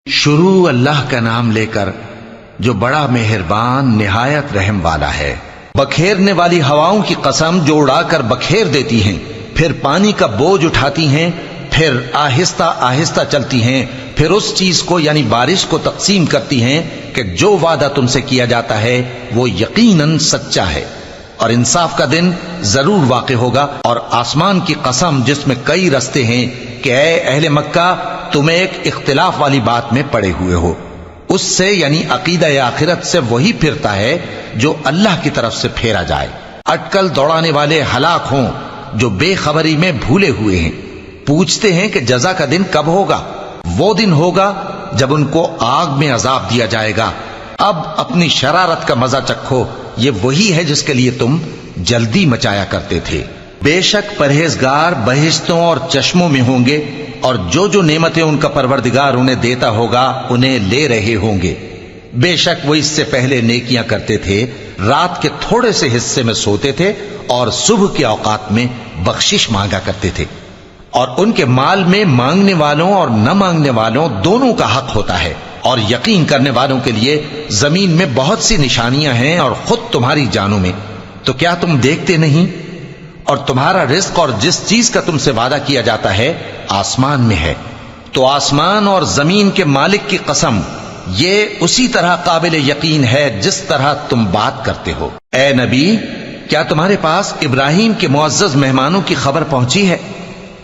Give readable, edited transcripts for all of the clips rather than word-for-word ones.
شروع اللہ کا نام لے کر جو بڑا مہربان نہایت رحم والا ہے۔ بکھیرنے والی ہواؤں کی قسم جو اڑا کر بکھیر دیتی ہیں، پھر پانی کا بوجھ اٹھاتی ہیں، پھر آہستہ آہستہ چلتی ہیں، پھر اس چیز کو یعنی بارش کو تقسیم کرتی ہیں کہ جو وعدہ تم سے کیا جاتا ہے وہ یقیناً سچا ہے، اور انصاف کا دن ضرور واقع ہوگا۔ اور آسمان کی قسم جس میں کئی رستے ہیں کہ اے اہل مکہ تم ایک اختلاف والی بات میں پڑے ہوئے ہو، اس سے یعنی عقیدہ آخرت سے وہی پھرتا ہے جو اللہ کی طرف سے پھیرا جائے۔ اٹکل دوڑانے والے ہلاک ہوں جو بے خبری میں بھولے ہوئے ہیں، پوچھتے ہیں کہ جزا کا دن کب ہوگا؟ وہ دن ہوگا جب ان کو آگ میں عذاب دیا جائے گا۔ اب اپنی شرارت کا مزہ چکھو، یہ وہی ہے جس کے لیے تم جلدی مچایا کرتے تھے۔ بے شک پرہیزگار بہشتوں اور چشموں میں ہوں گے، اور جو جو نعمتیں ان کا پروردگار انہیں دیتا ہوگا انہیں لے رہے ہوں گے۔ بے شک وہ اس سے پہلے نیکیاں کرتے تھے، رات کے تھوڑے سے حصے میں سوتے تھے اور صبح کے اوقات میں بخشش مانگا کرتے تھے، اور ان کے مال میں مانگنے والوں اور نہ مانگنے والوں دونوں کا حق ہوتا ہے۔ اور یقین کرنے والوں کے لیے زمین میں بہت سی نشانیاں ہیں اور خود تمہاری جانوں میں، تو کیا تم دیکھتے نہیں؟ اور تمہارا رزق اور جس چیز کا تم سے وعدہ کیا جاتا ہے آسمان میں ہے، تو آسمان اور زمین کے مالک کی قسم یہ اسی طرح قابل یقین ہے جس طرح تم بات کرتے ہو۔ اے نبی، کیا تمہارے پاس ابراہیم کے معزز مہمانوں کی خبر پہنچی ہے؟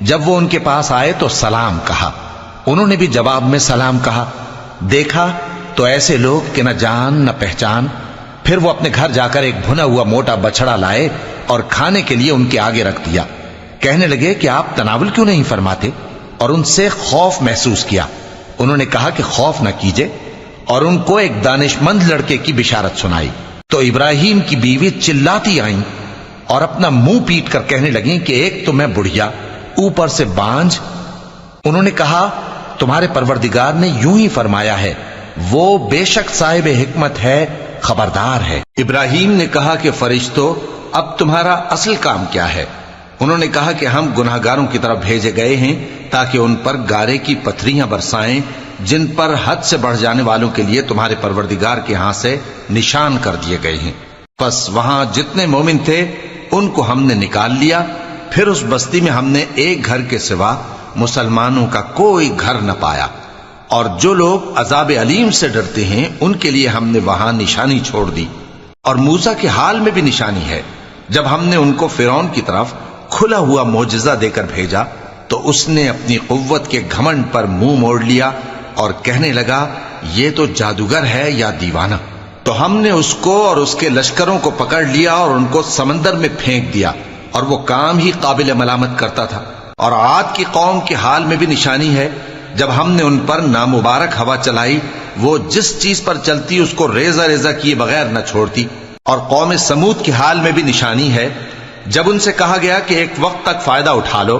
جب وہ ان کے پاس آئے تو سلام کہا، انہوں نے بھی جواب میں سلام کہا۔ دیکھا تو ایسے لوگ کہ نہ جان نہ پہچان۔ پھر وہ اپنے گھر جا کر ایک بھنا ہوا موٹا بچڑا لائے اور کھانے کے لیے ان کے آگے رکھ دیا۔ کہنے لگے کہ آپ تناول کیوں نہیں فرماتے؟ اور ان سے خوف محسوس کیا۔ انہوں نے کہا کہ خوف نہ کیجے، اور ان کو ایک دانش مند لڑکے کی بشارت سنائی۔ تو ابراہیم کی بیوی چلاتی آئیں اور اپنا منہ پیٹ کر کہنے لگیں کہ ایک تو میں بڑھیا، اوپر سے بانجھ۔ انہوں نے کہا تمہارے پروردگار نے یوں ہی فرمایا ہے، وہ بے شک صاحب حکمت ہے، خبردار ہے۔ ابراہیم نے کہا کہ فرشتوں، اب تمہارا اصل کام کیا ہے؟ انہوں نے کہا کہ ہم گناہگاروں کی طرف بھیجے گئے ہیں تاکہ ان پر گارے کی پتھریاں برسائیں جن پر حد سے بڑھ جانے والوں کے لیے تمہارے پروردگار کے ہاں سے نشان کر دیے گئے ہیں۔ پس وہاں جتنے مومن تھے ان کو ہم نے نکال لیا، پھر اس بستی میں ہم نے ایک گھر کے سوا مسلمانوں کا کوئی گھر نہ پایا، اور جو لوگ عذاب علیم سے ڈرتے ہیں ان کے لیے ہم نے وہاں نشانی چھوڑ دی۔ اور موسیٰ کے حال میں بھی نشانی ہے، جب ہم نے ان کو فرعون کی طرف کھلا ہوا معجزہ دے کر بھیجا تو اس نے اپنی قوت کے گھمنڈ پر منہ موڑ لیا اور کہنے لگا یہ تو جادوگر ہے یا دیوانہ۔ تو ہم نے اس کو اور اس کے لشکروں کو پکڑ لیا اور ان کو سمندر میں پھینک دیا، اور وہ کام ہی قابل ملامت کرتا تھا۔ اور عاد کی قوم کے حال میں بھی نشانی ہے، جب ہم نے ان پر نامبارک ہوا چلائی، وہ جس چیز پر چلتی اس کو ریزہ ریزہ کیے بغیر نہ چھوڑتی۔ اور قوم سمود کے حال میں بھی نشانی ہے، جب ان سے کہا گیا کہ ایک وقت تک فائدہ اٹھا لو،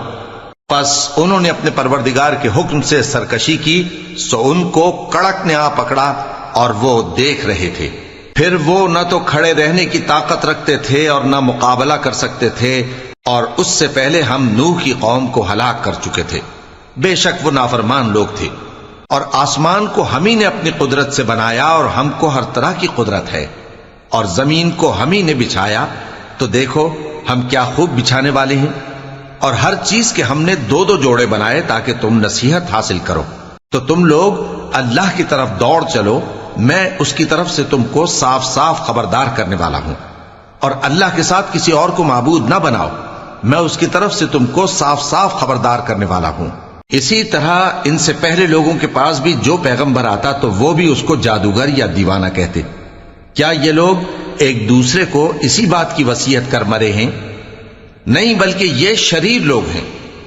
پس انہوں نے اپنے پروردگار کے حکم سے سرکشی کی، سو ان کو کڑک نے آ پکڑا اور وہ دیکھ رہے تھے۔ پھر وہ نہ تو کھڑے رہنے کی طاقت رکھتے تھے اور نہ مقابلہ کر سکتے تھے، اور اس سے پہلے ہم نوح کی قوم کو ہلاک کر چکے تھے۔ بے شک وہ نافرمان لوگ تھے۔ اور آسمان کو ہم ہی نے اپنی قدرت سے بنایا، اور ہم کو ہر طرح کی قدرت ہے، اور زمین کو ہم ہی نے بچھایا، تو دیکھو ہم کیا خوب بچھانے والے ہیں۔ اور ہر چیز کے ہم نے دو دو جوڑے بنائے تاکہ تم نصیحت حاصل کرو۔ تو تم لوگ اللہ کی طرف دوڑ چلو، میں اس کی طرف سے تم کو صاف صاف خبردار کرنے والا ہوں۔ اور اللہ کے ساتھ کسی اور کو معبود نہ بناؤ، میں اس کی طرف سے تم کو صاف صاف خبردار کرنے والا ہوں۔ اسی طرح ان سے پہلے لوگوں کے پاس بھی جو پیغمبر آتا تو وہ بھی اس کو جادوگر یا دیوانہ کہتے۔ کیا یہ لوگ ایک دوسرے کو اسی بات کی وصیت کر مرے ہیں؟ نہیں، بلکہ یہ شریر لوگ ہیں۔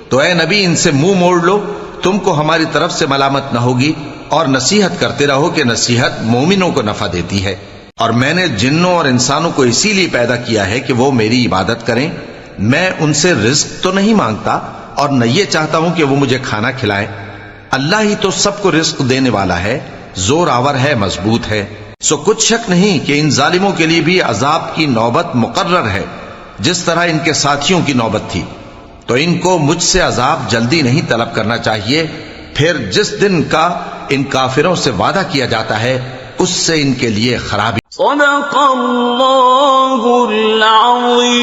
تو اے نبی ان سے منہ موڑ لو، تم کو ہماری طرف سے ملامت نہ ہوگی، اور نصیحت کرتے رہو کہ نصیحت مومنوں کو نفع دیتی ہے۔ اور میں نے جنوں اور انسانوں کو اسی لیے پیدا کیا ہے کہ وہ میری عبادت کریں۔ میں ان سے رزق تو نہیں مانگتا، اور نہ یہ چاہتا ہوں کہ وہ مجھے کھانا کھلائیں۔ اللہ ہی تو سب کو رزق دینے والا ہے، زور آور ہے، مضبوط ہے۔ سو کچھ شک نہیں کہ ان ظالموں کے لیے بھی عذاب کی نوبت مقرر ہے، جس طرح ان کے ساتھیوں کی نوبت تھی۔ تو ان کو مجھ سے عذاب جلدی نہیں طلب کرنا چاہیے، پھر جس دن کا ان کافروں سے وعدہ کیا جاتا ہے اس سے ان کے لیے خرابی۔ صدق اللہ العظیم۔